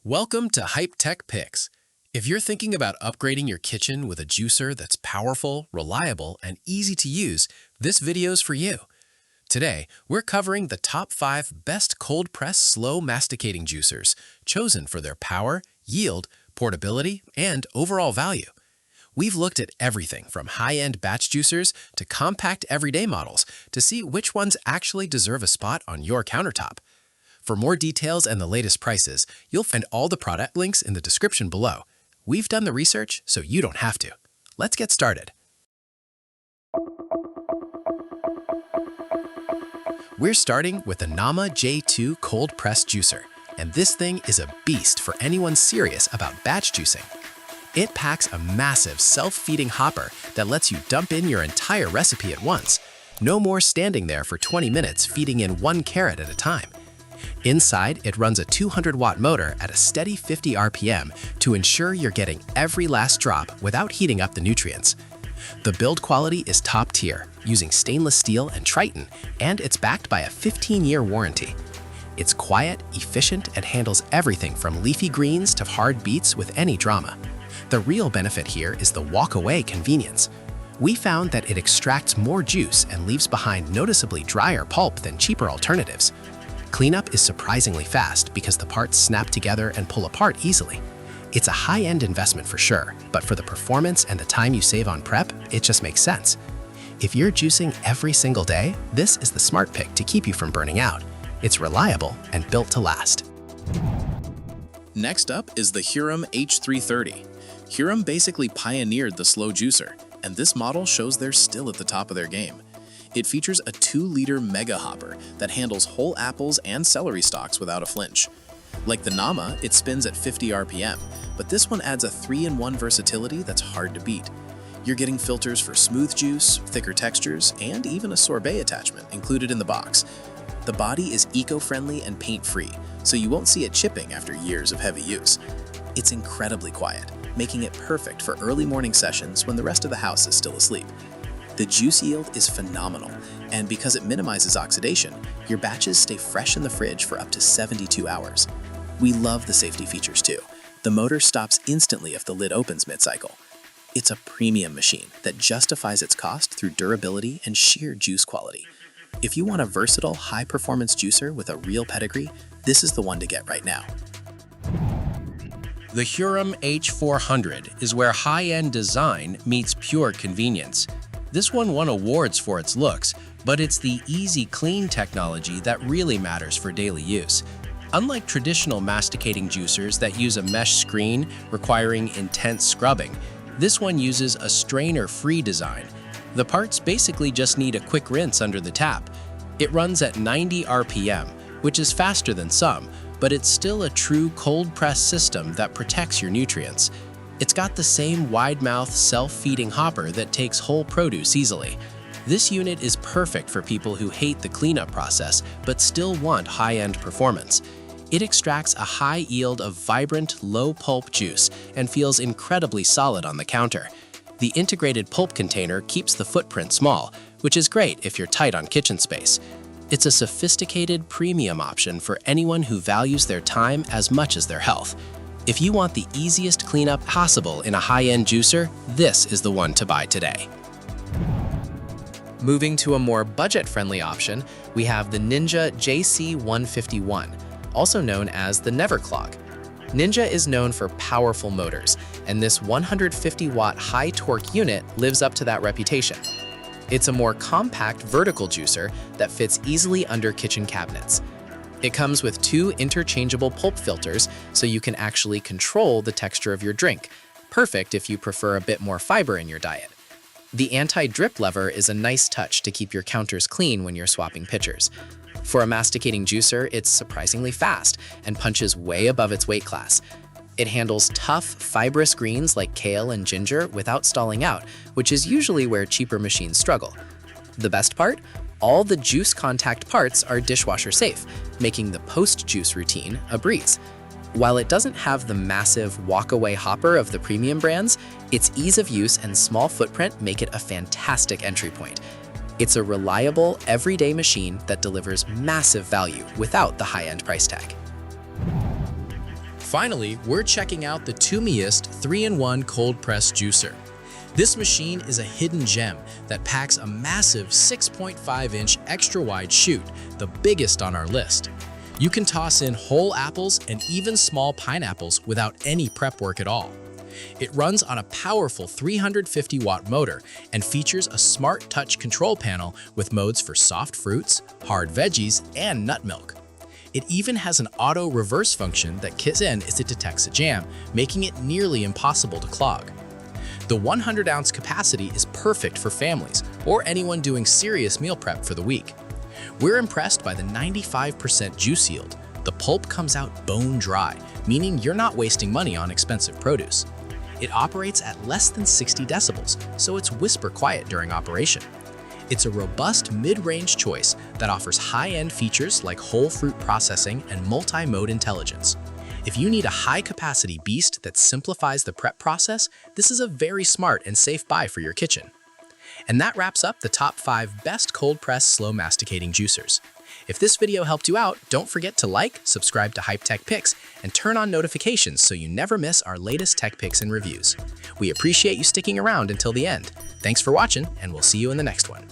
Welcome to Hype Tech Picks. If you're thinking about upgrading your kitchen with a juicer that's powerful, reliable, and easy to use, this video's for you. Today, we're covering the top 5 best cold press slow masticating juicers, chosen for their power, yield, portability, and overall value. We've looked at everything from high-end batch juicers to compact everyday models to see which ones actually deserve a spot on your countertop. For more details and the latest prices, you'll find all the product links in the description below. We've done the research, so you don't have to. Let's get started. We're starting with the Nama J2 Cold Press Juicer, and this thing is a beast for anyone serious about batch juicing. It packs a massive self-feeding hopper that lets you dump in your entire recipe at once. No more standing there for 20 minutes feeding in 1 carrot at a time. Inside, it runs a 200-watt motor at a steady 50 RPM to ensure you're getting every last drop without heating up the nutrients. The build quality is top tier, using stainless steel and Triton, and it's backed by a 15-year warranty. It's quiet, efficient, and handles everything from leafy greens to hard beets with any drama. The real benefit here is the walk-away convenience. We found that it extracts more juice and leaves behind noticeably drier pulp than cheaper alternatives. Cleanup is surprisingly fast because the parts snap together and pull apart easily. It's a high-end investment for sure, but for the performance and the time you save on prep, it just makes sense. If you're juicing every single day, this is the smart pick to keep you from burning out. It's reliable and built to last. Next up is the Hurom H330. Hurom basically pioneered the slow juicer, and this model shows they're still at the top of their game. It features a 2-liter mega hopper that handles whole apples and celery stalks without a flinch. Like the Nama, it spins at 50 RPM, but this one adds a 3-in-1 versatility that's hard to beat. You're getting filters for smooth juice, thicker textures, and even a sorbet attachment included in the box. The body is eco-friendly and paint-free, so you won't see it chipping after years of heavy use. It's incredibly quiet, making it perfect for early morning sessions when the rest of the house is still asleep. The juice yield is phenomenal, and because it minimizes oxidation, your batches stay fresh in the fridge for up to 72 hours. We love the safety features too. The motor stops instantly if the lid opens mid-cycle. It's a premium machine that justifies its cost through durability and sheer juice quality. If you want a versatile, high-performance juicer with a real pedigree, this is the one to get right now. The Hurom H400 is where high-end design meets pure convenience. This one won awards for its looks, but it's the easy clean technology that really matters for daily use. Unlike traditional masticating juicers that use a mesh screen requiring intense scrubbing, this one uses a strainer-free design. The parts basically just need a quick rinse under the tap. It runs at 90 RPM, which is faster than some, but it's still a true cold press system that protects your nutrients. It's got the same wide-mouth, self-feeding hopper that takes whole produce easily. This unit is perfect for people who hate the cleanup process but still want high-end performance. It extracts a high yield of vibrant, low-pulp juice and feels incredibly solid on the counter. The integrated pulp container keeps the footprint small, which is great if you're tight on kitchen space. It's a sophisticated, premium option for anyone who values their time as much as their health. If you want the easiest cleanup possible in a high-end juicer, this is the one to buy today. Moving to a more budget-friendly option, we have the Ninja JC151, also known as the Never Clog. Ninja is known for powerful motors, and this 150-watt high-torque unit lives up to that reputation. It's a more compact vertical juicer that fits easily under kitchen cabinets. It comes with 2 interchangeable pulp filters, so you can actually control the texture of your drink, perfect if you prefer a bit more fiber in your diet. The anti-drip lever is a nice touch to keep your counters clean when you're swapping pitchers. For a masticating juicer, it's surprisingly fast and punches way above its weight class. It handles tough, fibrous greens like kale and ginger without stalling out, which is usually where cheaper machines struggle. The best part? All the juice contact parts are dishwasher safe, making the post-juice routine a breeze. While it doesn't have the massive walk-away hopper of the premium brands, its ease of use and small footprint make it a fantastic entry point. It's a reliable, everyday machine that delivers massive value without the high-end price tag. Finally, we're checking out the TUUMIIST 3-in-1 Cold Press Juicer. This machine is a hidden gem that packs a massive 6.5-inch extra-wide chute, the biggest on our list. You can toss in whole apples and even small pineapples without any prep work at all. It runs on a powerful 350-watt motor and features a smart touch control panel with modes for soft fruits, hard veggies, and nut milk. It even has an auto reverse function that kicks in as it detects a jam, making it nearly impossible to clog. The 100-ounce capacity is perfect for families or anyone doing serious meal prep for the week. We're impressed by the 95% juice yield. The pulp comes out bone dry, meaning you're not wasting money on expensive produce. It operates at less than 60 decibels, so it's whisper quiet during operation. It's a robust mid-range choice that offers high-end features like whole fruit processing and multi-mode intelligence. If you need a high-capacity beast that simplifies the prep process, this is a very smart and safe buy for your kitchen. And that wraps up the top 5 best cold-press slow masticating juicers. If this video helped you out, don't forget to like, subscribe to Hype Tech Picks, and turn on notifications so you never miss our latest tech picks and reviews. We appreciate you sticking around until the end. Thanks for watching, and we'll see you in the next one.